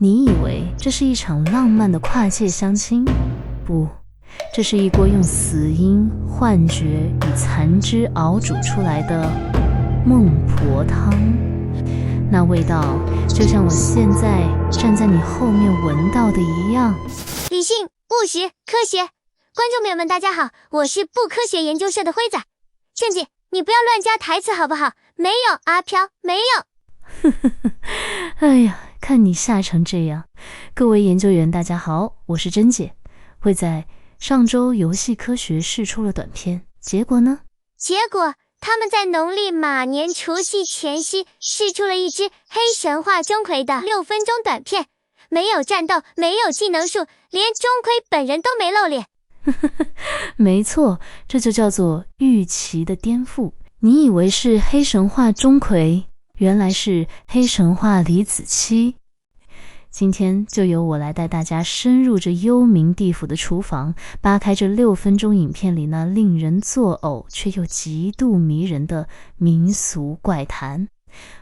你以为这是一场浪漫的跨界相亲？不，这是一锅用死因、幻觉与残肢熬煮出来的孟婆汤。那味道就像我现在站在你后面闻到的一样。理性、务实、科学。观众朋友们大家好，我是不科学研究社的辉仔。正姐，你不要乱加台词好不好？没有，阿飘，没有。哎呀，看你吓成这样。各位研究员大家好，我是珍姐。会在上周游戏科学释出了短片，结果呢？结果他们在农历马年除夕前夕释出了一支黑神话钟馗的6分钟短片，没有战斗，没有技能树，连钟馗本人都没露脸。没错，这就叫做预期的颠覆。你以为是黑神话钟馗，原来是黑神话李子柒。今天就由我来带大家深入这幽冥地府的厨房，扒开这6分钟影片里那令人作呕却又极度迷人的民俗怪谈。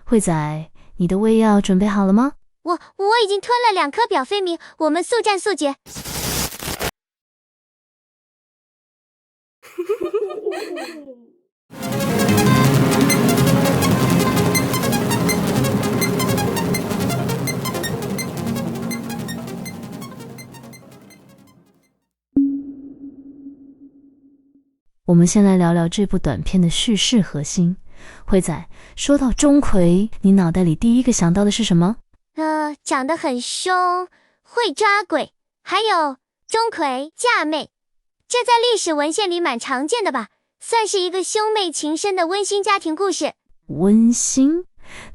慧仔，你的胃药准备好了吗？我已经吞了2颗表飞鸣，我们速战速决。我们先来聊聊这部短片的叙事核心。慧仔，说到钟馗，你脑袋里第一个想到的是什么？长得很凶，会抓鬼，还有钟馗嫁妹，这在历史文献里蛮常见的吧，算是一个兄妹情深的温馨家庭故事。温馨？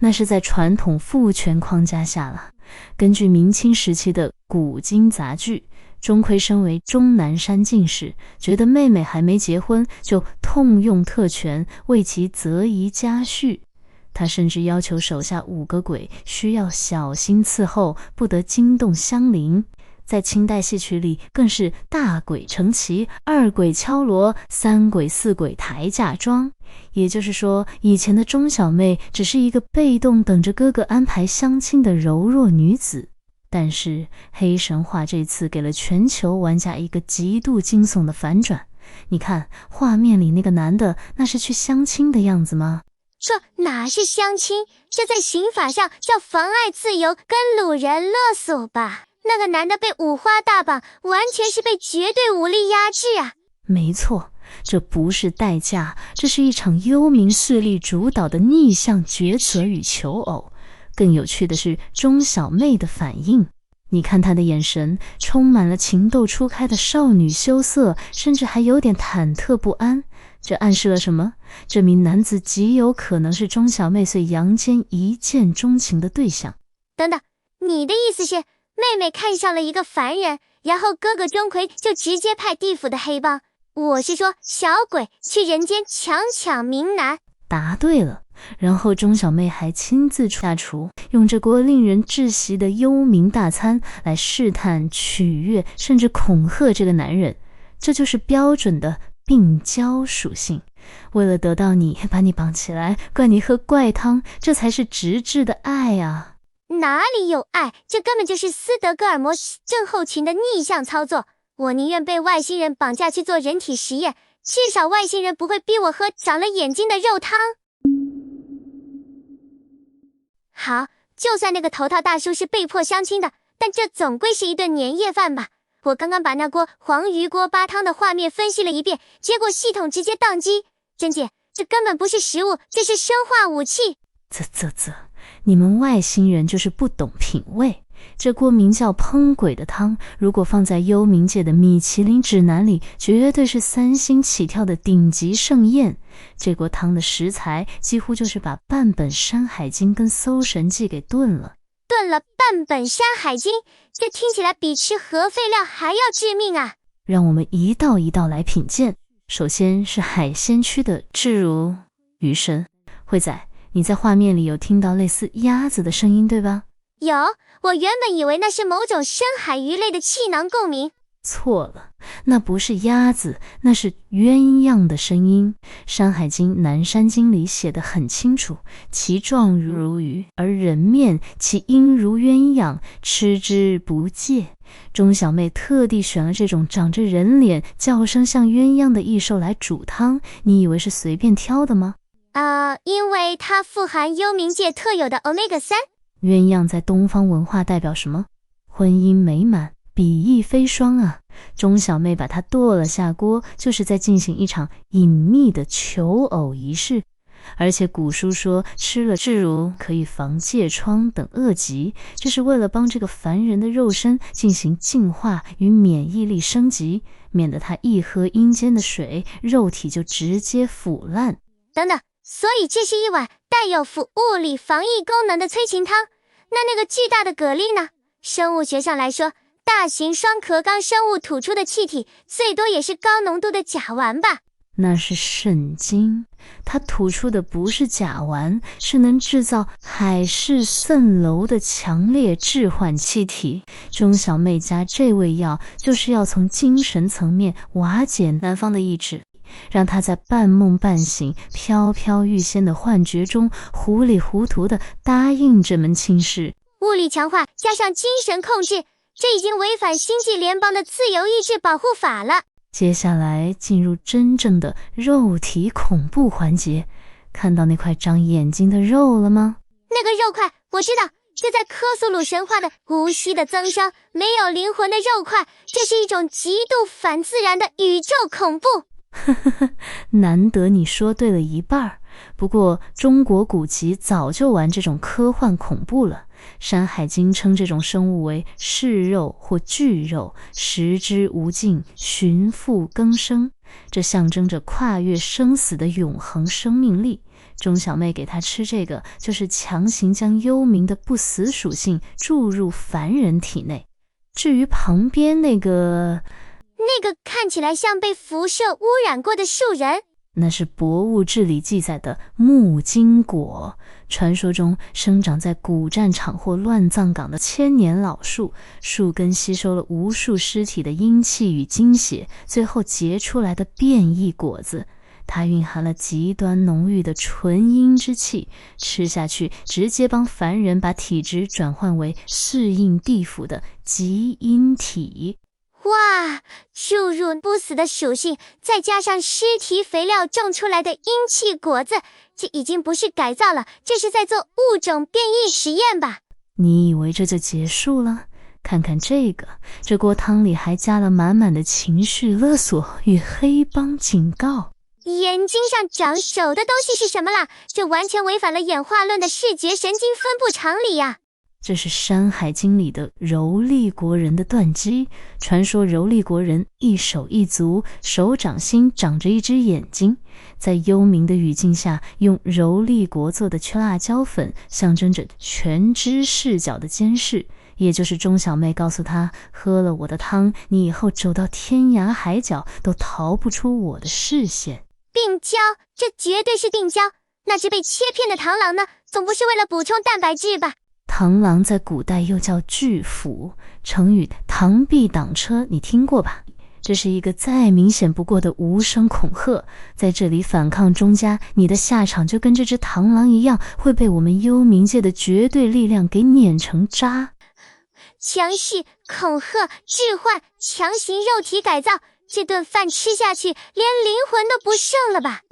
那是在传统父权框架下了。根据明清时期的古今杂剧，钟馗身为终南山进士，觉得妹妹还没结婚，就痛用特权为其择宜家婿。他甚至要求手下5个鬼需要小心伺候，不得惊动乡邻。在清代戏曲里更是大鬼成旗，2鬼敲锣，3鬼4鬼抬嫁妆。也就是说，以前的钟小妹只是一个被动等着哥哥安排相亲的柔弱女子。但是黑神话这次给了全球玩家一个极度惊悚的反转。你看画面里那个男的，那是去相亲的样子吗？这哪是相亲，这在刑法上叫妨碍自由跟掳人勒索吧。那个男的被五花大绑，完全是被绝对武力压制啊。没错，这不是代驾，这是一场幽冥势力主导的逆向抉择与求偶。更有趣的是钟小妹的反应，你看她的眼神充满了情窦初开的少女羞涩，甚至还有点忐忑不安。这暗示了什么？这名男子极有可能是钟小妹随阳间一见钟情的对象。等等，你的意思是妹妹看上了一个凡人，然后哥哥钟馗就直接派地府的黑帮，我是说小鬼，去人间抢民男。答对了。然后钟小妹还亲自下厨，用这锅令人窒息的幽冥大餐来试探、取悦，甚至恐吓这个男人。这就是标准的病娇属性。为了得到你，把你绑起来，灌你喝怪汤，这才是直至的爱啊！哪里有爱？这根本就是斯德哥尔摩症候群的逆向操作。我宁愿被外星人绑架去做人体实验，至少外星人不会逼我喝长了眼睛的肉汤。好，就算那个头套大叔是被迫相亲的，但这总归是一顿年夜饭吧。我刚刚把那锅黄鱼锅扒汤的画面分析了一遍，结果系统直接宕机。珍姐，这根本不是食物，这是生化武器。你们外星人就是不懂品味。这锅名叫烹鬼的汤，如果放在幽冥界的米其林指南里，绝对是3星起跳的顶级盛宴。这锅汤的食材几乎就是把半本山海经跟搜神记给炖了半本山海经，这听起来比吃核废料还要致命啊。让我们一道一道来品鉴。首先是海鲜区的置如鱼生。慧仔，你在画面里有听到类似鸭子的声音对吧？有，我原本以为那是某种深海鱼类的气囊共鸣。错了，那不是鸭子，那是鸳鸯的声音。《山海经·南山经》里写得很清楚，其状如鱼，而人面，其音如鸳鸯，吃之不戒。钟小妹特地选了这种长着人脸、叫声像鸳鸯的异兽来煮汤，你以为是随便挑的吗？因为它富含幽冥界特有的 Omega-3。鸳鸯在东方文化代表什么？婚姻美满，比翼飞双啊！钟小妹把它剁了下锅，就是在进行一场隐秘的求偶仪式。而且古书说吃了至如可以防疥疮等恶疾，这是为了帮这个凡人的肉身进行净化与免疫力升级，免得他一喝阴间的水，肉体就直接腐烂。等等，所以这是一碗带有辅物理防疫功能的催情汤。那个巨大的蛤蜊呢？生物学上来说，大型双壳纲生物吐出的气体最多也是高浓度的甲烷吧？那是肾精，它吐出的不是甲烷，是能制造海市蜃楼的强烈致幻气体。钟小妹家这味药就是要从精神层面瓦解男方的意志，让他在半梦半醒、飘飘欲仙的幻觉中糊里糊涂地答应这门亲事。物理强化加上精神控制，这已经违反星际联邦的自由意志保护法了。接下来进入真正的肉体恐怖环节，看到那块长眼睛的肉了吗？那个肉块我知道，这在科苏鲁神话的无息的增生，没有灵魂的肉块，这是一种极度反自然的宇宙恐怖。难得你说对了一半。不过中国古籍早就玩这种科幻恐怖了，《山海经》称这种生物为噬肉或巨肉，食之无尽，循复更生，这象征着跨越生死的永恒生命力。钟小妹给他吃这个，就是强行将幽冥的不死属性注入凡人体内。至于旁边那个看起来像被辐射污染过的树人，那是《博物志》里记载的木金果，传说中生长在古战场或乱葬岗的千年老树，树根吸收了无数尸体的阴气与精血，最后结出来的变异果子，它蕴含了极端浓郁的纯阴之气，吃下去直接帮凡人把体质转换为适应地府的极阴体。哇，注入不死的属性，再加上尸体肥料种出来的阴气果子，这已经不是改造了，这是在做物种变异实验吧？你以为这就结束了？看看这个，这锅汤里还加了满满的情绪勒索与黑帮警告。眼睛上长手的东西是什么啦？这完全违反了演化论的视觉神经分布常理呀！这是《山海经》里的柔厉国人的断机。传说柔厉国人一手一足，手掌心长着一只眼睛，在幽冥的语境下，用柔厉国做的辣椒粉象征着全知视角的监视，也就是钟小妹告诉他，喝了我的汤，你以后走到天涯海角都逃不出我的视线。病娇，这绝对是病娇。那只被切片的螳螂呢？总不是为了补充蛋白质吧？螳螂在古代又叫巨斧，成语螳臂挡车你听过吧？这是一个再明显不过的无声恐吓，在这里反抗钟家，你的下场就跟这只螳螂一样，会被我们幽冥界的绝对力量给碾成渣。强势恐吓置换强行肉体改造，这顿饭吃下去连灵魂都不剩了吧？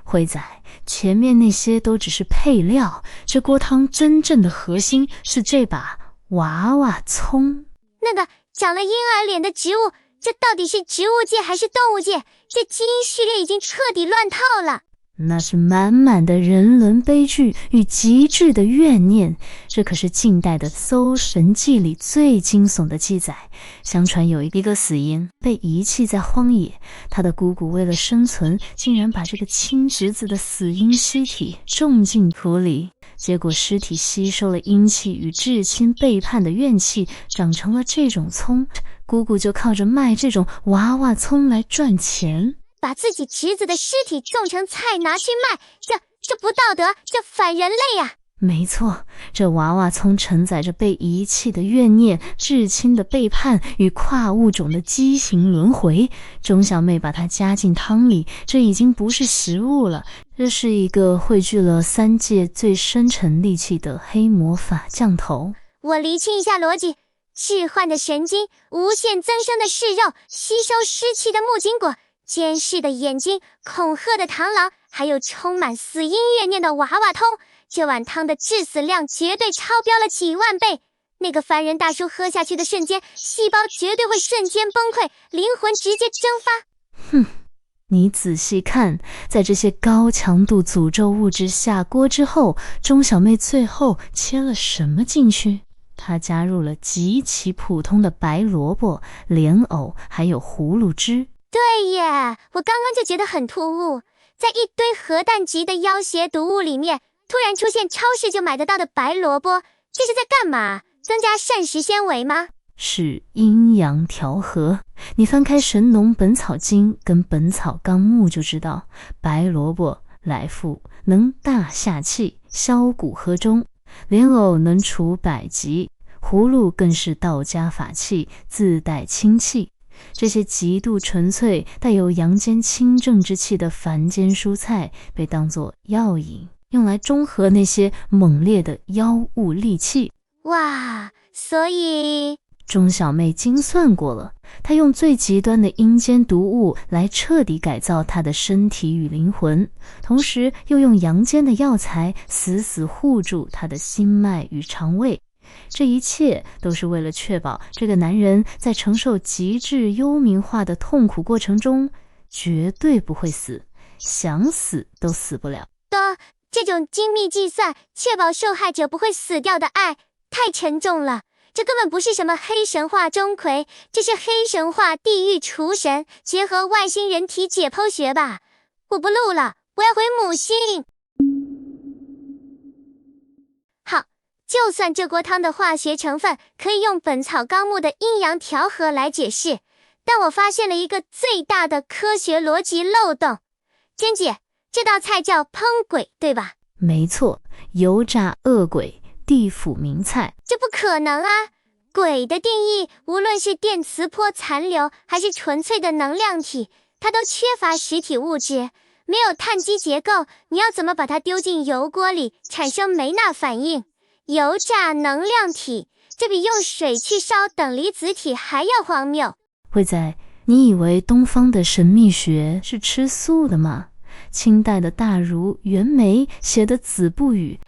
辉仔，前面那些都只是配料，这锅汤真正的核心是这把娃娃葱。那个长了婴儿脸的植物，这到底是植物界还是动物界？这基因序列已经彻底乱套了。那是满满的人伦悲剧与极致的怨念，这可是近代的《搜神记》里最惊悚的记载。相传有一个死婴被遗弃在荒野，他的姑姑为了生存，竟然把这个亲侄子的死婴尸体种进土里，结果尸体吸收了阴气与至亲背叛的怨气，长成了这种葱，姑姑就靠着卖这种娃娃葱来赚钱。把自己侄子的尸体种成菜拿去卖，这不道德，这反人类呀！没错，这娃娃葱承载着被遗弃的怨念、至亲的背叛与跨物种的畸形轮回。钟小妹把它加进汤里，这已经不是食物了，这是一个汇聚了3界最深沉戾气的黑魔法降头。我厘清一下逻辑，置换的神经，无限增生的噬肉，吸收尸气的木金果，监视的眼睛，恐吓的螳螂，还有充满死因怨念的娃娃通。这碗汤的致死量绝对超标了几万倍，那个凡人大叔喝下去的瞬间，细胞绝对会瞬间崩溃，灵魂直接蒸发。哼，你仔细看，在这些高强度诅咒物质下锅之后，钟小妹最后切了什么进去？她加入了极其普通的白萝卜、莲藕，还有葫芦汁。对耶，我刚刚就觉得很突兀，在一堆核弹级的妖邪毒物里面，突然出现超市就买得到的白萝卜，这是在干嘛？增加膳食纤维吗？是阴阳调和。你翻开《神农本草经》跟《本草纲目》就知道，白萝卜来复，能大下气，消谷和中；莲藕能除百疾，葫芦更是道家法器，自带清气。这些极度纯粹、带有阳间清正之气的凡间蔬菜，被当作药引，用来中和那些猛烈的妖物戾气。哇，所以钟小妹精算过了，她用最极端的阴间毒物来彻底改造她的身体与灵魂，同时又用阳间的药材死死护住她的心脉与肠胃。这一切都是为了确保这个男人在承受极致幽冥化的痛苦过程中绝对不会死，想死都死不了。这种精密计算，确保受害者不会死掉的爱，太沉重了。这根本不是什么黑神话钟馗，这是黑神话地狱厨神结合外星人体解剖学吧。我不录了，我要回母星。好，就算这锅汤的化学成分可以用《本草纲目》的阴阳调和来解释，但我发现了一个最大的科学逻辑漏洞。娟姐，这道菜叫烹鬼，对吧？没错，油炸恶鬼，地府名菜。这不可能啊！鬼的定义，无论是电磁波残留还是纯粹的能量体，它都缺乏实体物质，没有碳基结构，你要怎么把它丢进油锅里产生梅纳反应？油炸能量体，这比用水去烧等离子体还要荒谬。会在，你以为东方的神秘学是吃素的吗？清代的大儒袁枚写的《子不语》，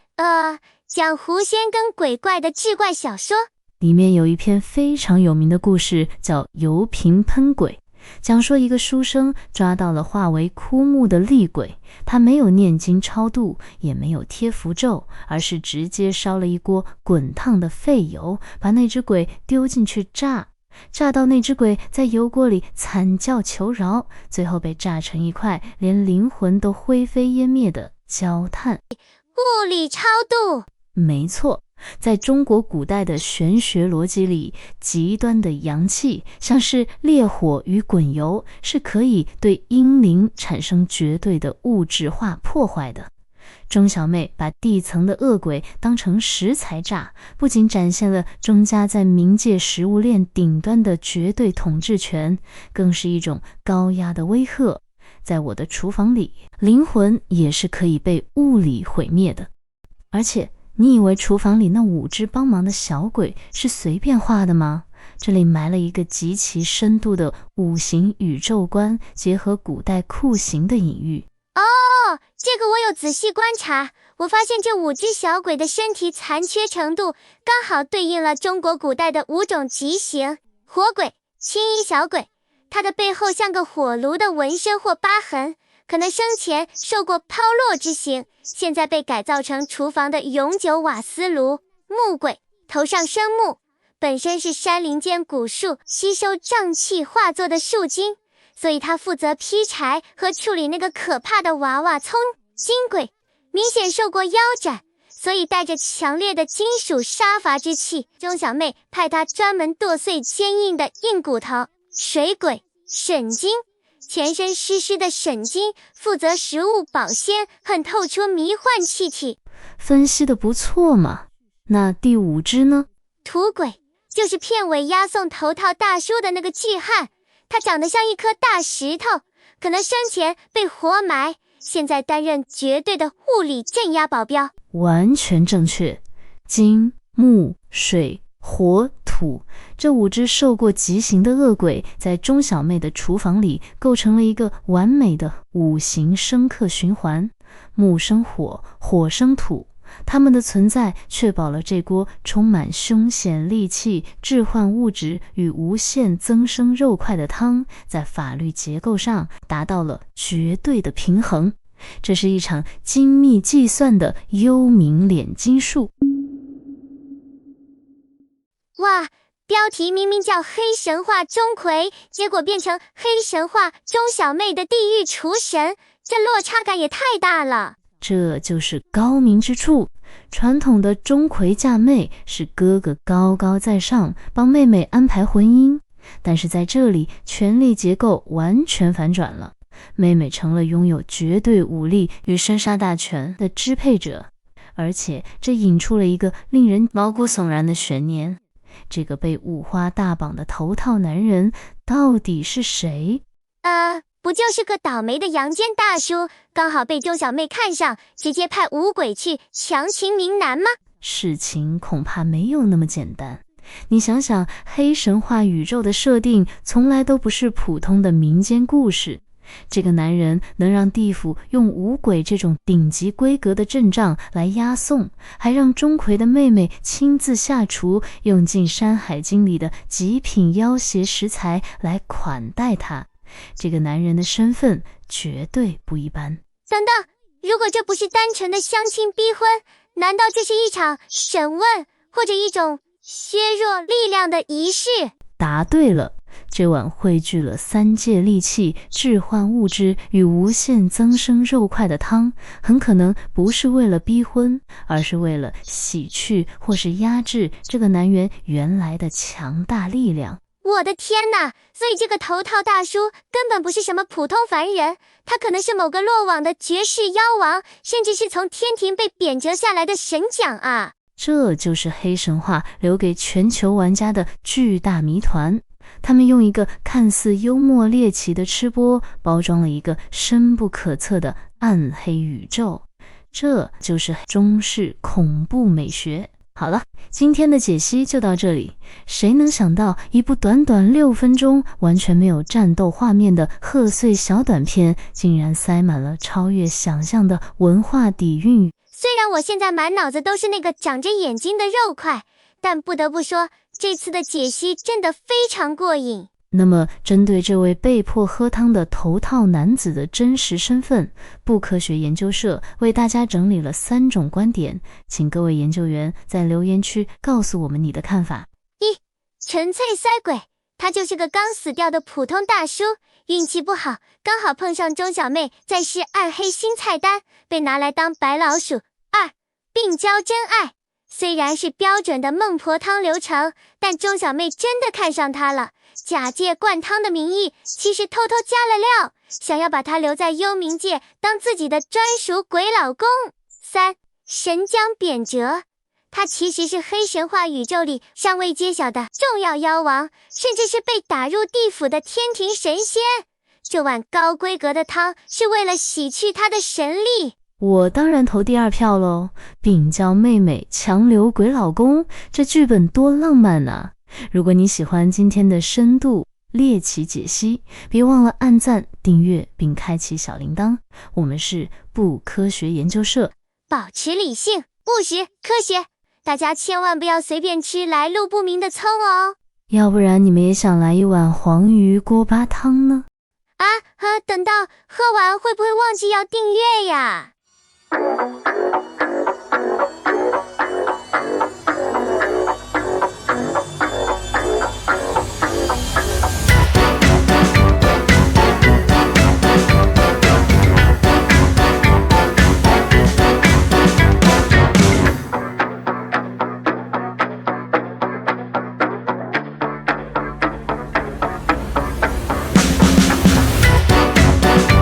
讲狐仙跟鬼怪的志怪小说，里面有一篇非常有名的故事，叫《油瓶喷鬼》，讲说一个书生抓到了化为枯木的厉鬼，他没有念经超度，也没有贴符咒，而是直接烧了一锅滚烫的废油，把那只鬼丢进去炸到那只鬼在油锅里惨叫求饶，最后被炸成一块连灵魂都灰飞烟灭的焦炭。物理超度。没错，在中国古代的玄学逻辑里，极端的阳气，像是烈火与滚油，是可以对阴灵产生绝对的物质化破坏的。钟小妹把地层的恶鬼当成食材炸，不仅展现了钟家在冥界食物链顶端的绝对统治权，更是一种高压的威吓。在我的厨房里，灵魂也是可以被物理毁灭的。而且你以为厨房里那5只帮忙的小鬼是随便画的吗？这里埋了一个极其深度的5行宇宙观结合古代酷刑的隐喻。这个我有仔细观察，我发现这5只小鬼的身体残缺程度刚好对应了中国古代的5种极刑。火鬼，青衣小鬼，它的背后像个火炉的纹身或疤痕，可能生前受过抛落之刑，现在被改造成厨房的永久瓦斯炉。木鬼，头上生木，本身是山林间古树吸收瘴气化作的树精，所以他负责劈柴和处理那个可怕的娃娃葱。金鬼明显受过腰斩，所以带着强烈的金属杀伐之气，钟小妹派他专门剁碎坚硬的硬骨头。水鬼沈金全身湿湿的沈晶负责食物保鲜，很透出迷幻气体。分析得不错嘛。那第5只呢？土鬼，就是片尾押送头套大叔的那个巨汉，他长得像一颗大石头，可能生前被活埋，现在担任绝对的物理镇压保镖。完全正确。金、木、水、火、土，这5只受过极刑的恶鬼，在钟小妹的厨房里构成了一个完美的5行生克循环。木生火，火生土，它们的存在确保了这锅充满凶险戾气、致幻物质与无限增生肉块的汤，在法律结构上达到了绝对的平衡。这是一场精密计算的幽冥炼金术。哇，标题明明叫黑神话钟馗，结果变成黑神话钟小妹的地狱厨神，这落差感也太大了。这就是高明之处。传统的钟馗嫁妹是哥哥高高在上，帮妹妹安排婚姻，但是在这里权力结构完全反转了，妹妹成了拥有绝对武力与生杀大权的支配者，而且这引出了一个令人毛骨悚然的悬念。这个被五花大绑的头套男人到底是谁？不就是个倒霉的阳间大叔，刚好被钟小妹看上，直接派五鬼去强擒民男吗？事情恐怕没有那么简单。你想想，黑神话宇宙的设定从来都不是普通的民间故事。这个男人能让地府用五鬼这种顶级规格的阵仗来押送，还让钟馗的妹妹亲自下厨，用尽《山海经》里的极品妖邪食材来款待他。这个男人的身份绝对不一般。等等，如果这不是单纯的相亲逼婚，难道这是一场审问，或者一种削弱力量的仪式？答对了。这碗汇聚了3界戾气、致幻物质与无限增生肉块的汤，很可能不是为了逼婚，而是为了洗去或是压制这个男人原来的强大力量。我的天哪！所以这个头套大叔根本不是什么普通凡人，他可能是某个落网的绝世妖王，甚至是从天庭被贬谪下来的神将啊！这就是黑神话留给全球玩家的巨大谜团。他们用一个看似幽默猎奇的吃播，包装了一个深不可测的暗黑宇宙。这就是中式恐怖美学。好了，今天的解析就到这里。谁能想到一部短短6分钟完全没有战斗画面的贺岁小短片，竟然塞满了超越想象的文化底蕴。虽然我现在满脑子都是那个长着眼睛的肉块，但不得不说，这次的解析真的非常过瘾。那么针对这位被迫喝汤的头套男子的真实身份，不科学研究社为大家整理了3种观点，请各位研究员在留言区告诉我们你的看法。1. 纯粹塞鬼，他就是个刚死掉的普通大叔，运气不好，刚好碰上钟小妹在试暗黑新菜单，被拿来当白老鼠。2. 病娇真爱，虽然是标准的孟婆汤流程，但钟小妹真的看上他了，假借灌汤的名义，其实偷偷加了料，想要把他留在幽冥界当自己的专属鬼老公。3. 神将贬谪，他其实是黑神话宇宙里尚未揭晓的重要妖王，甚至是被打入地府的天庭神仙。这碗高规格的汤是为了洗去他的神力。我当然投第2票咯，禀教妹妹强留鬼老公，这剧本多浪漫啊！如果你喜欢今天的深度猎奇解析，别忘了按赞、订阅并开启小铃铛。我们是不科学研究社，保持理性、务实、科学，大家千万不要随便吃来路不明的葱哦。要不然你们也想来一碗黄鱼锅巴汤呢？等到喝完会不会忘记要订阅呀？